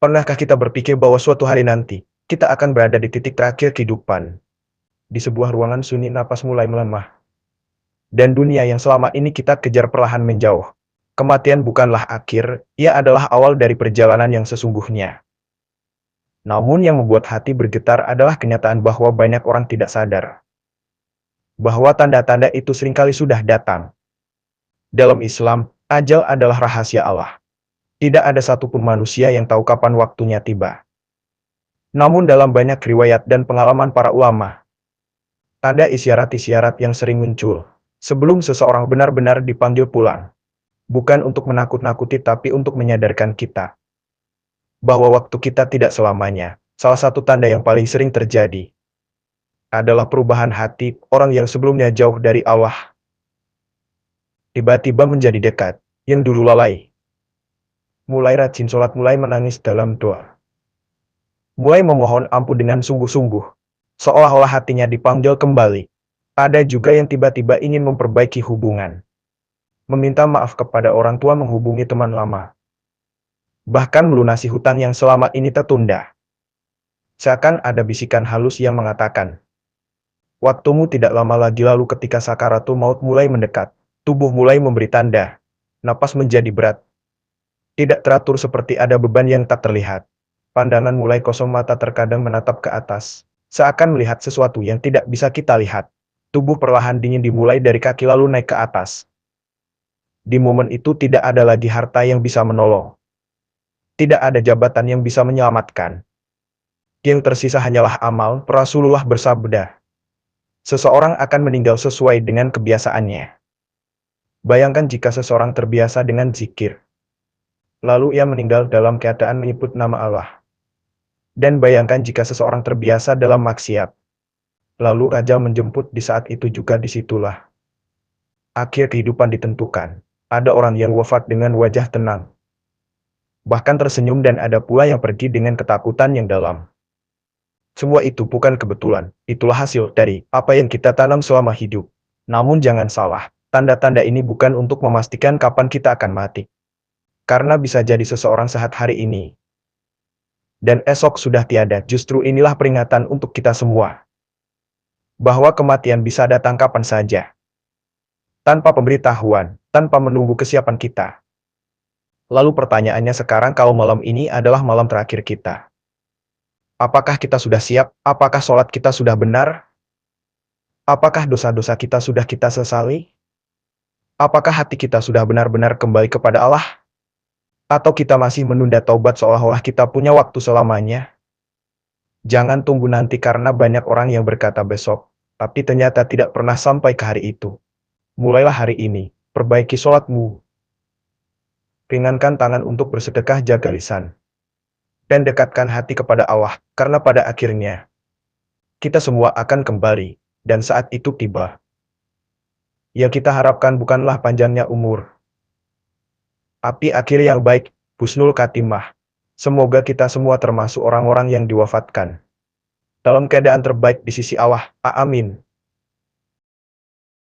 Pernahkah kita berpikir bahwa suatu hari nanti, kita akan berada di titik terakhir kehidupan? Di sebuah ruangan sunyi napas mulai melemah. Dan dunia yang selama ini kita kejar perlahan menjauh. Kematian bukanlah akhir, ia adalah awal dari perjalanan yang sesungguhnya. Namun yang membuat hati bergetar adalah kenyataan bahwa banyak orang tidak sadar bahwa tanda-tanda itu seringkali sudah datang. Dalam Islam, ajal adalah rahasia Allah. Tidak ada satupun manusia yang tahu kapan waktunya tiba. Namun dalam banyak riwayat dan pengalaman para ulama, ada isyarat-isyarat yang sering muncul sebelum seseorang benar-benar dipanggil pulang. Bukan untuk menakut-nakuti tapi untuk menyadarkan kita bahwa waktu kita tidak selamanya. Salah satu tanda yang paling sering terjadi adalah perubahan hati orang yang sebelumnya jauh dari Allah. Tiba-tiba menjadi dekat, yang dulu lalai. Mulai rajin sholat, mulai menangis dalam doa. Mulai memohon ampun dengan sungguh-sungguh. Seolah-olah hatinya dipanggil kembali. Ada juga yang tiba-tiba ingin memperbaiki hubungan. Meminta maaf kepada orang tua, menghubungi teman lama. Bahkan melunasi hutang yang selama ini tertunda. Seakan ada bisikan halus yang mengatakan, waktumu tidak lama lagi. Lalu ketika sakaratul maut mulai mendekat, tubuh mulai memberi tanda. Napas menjadi berat. Tidak teratur seperti ada beban yang tak terlihat. Pandangan mulai kosong, mata terkadang menatap ke atas. Seakan melihat sesuatu yang tidak bisa kita lihat. Tubuh perlahan dingin dimulai dari kaki lalu naik ke atas. Di momen itu tidak ada lagi harta yang bisa menolong. Tidak ada jabatan yang bisa menyelamatkan. Yang tersisa hanyalah amal. Rasulullah bersabda, seseorang akan meninggal sesuai dengan kebiasaannya. Bayangkan jika seseorang terbiasa dengan zikir, lalu ia meninggal dalam keadaan menyebut nama Allah. Dan bayangkan jika seseorang terbiasa dalam maksiat, lalu ajal menjemput di saat itu juga. Disitulah akhir kehidupan ditentukan. Ada orang yang wafat dengan wajah tenang, bahkan tersenyum, dan ada pula yang pergi dengan ketakutan yang dalam. Semua itu bukan kebetulan, itulah hasil dari apa yang kita tanam selama hidup. Namun jangan salah, tanda-tanda ini bukan untuk memastikan kapan kita akan mati. Karena bisa jadi seseorang sehat hari ini, dan esok sudah tiada. Justru inilah peringatan untuk kita semua, bahwa kematian bisa datang kapan saja. Tanpa pemberitahuan, tanpa menunggu kesiapan kita. Lalu pertanyaannya sekarang, kalau malam ini adalah malam terakhir kita, apakah kita sudah siap? Apakah sholat kita sudah benar? Apakah dosa-dosa kita sudah kita sesali? Apakah hati kita sudah benar-benar kembali kepada Allah? Atau kita masih menunda taubat seolah-olah kita punya waktu selamanya? Jangan tunggu nanti, karena banyak orang yang berkata besok, tapi ternyata tidak pernah sampai ke hari itu. Mulailah hari ini, perbaiki sholatmu. Ringankan tangan untuk bersedekah, jaga lisan. Dan dekatkan hati kepada Allah, karena pada akhirnya, kita semua akan kembali, dan saat itu tiba. Yang kita harapkan bukanlah panjangnya umur, tapi akhir yang baik, husnul khatimah. Semoga kita semua termasuk orang-orang yang diwafatkan dalam keadaan terbaik di sisi Allah. Amin.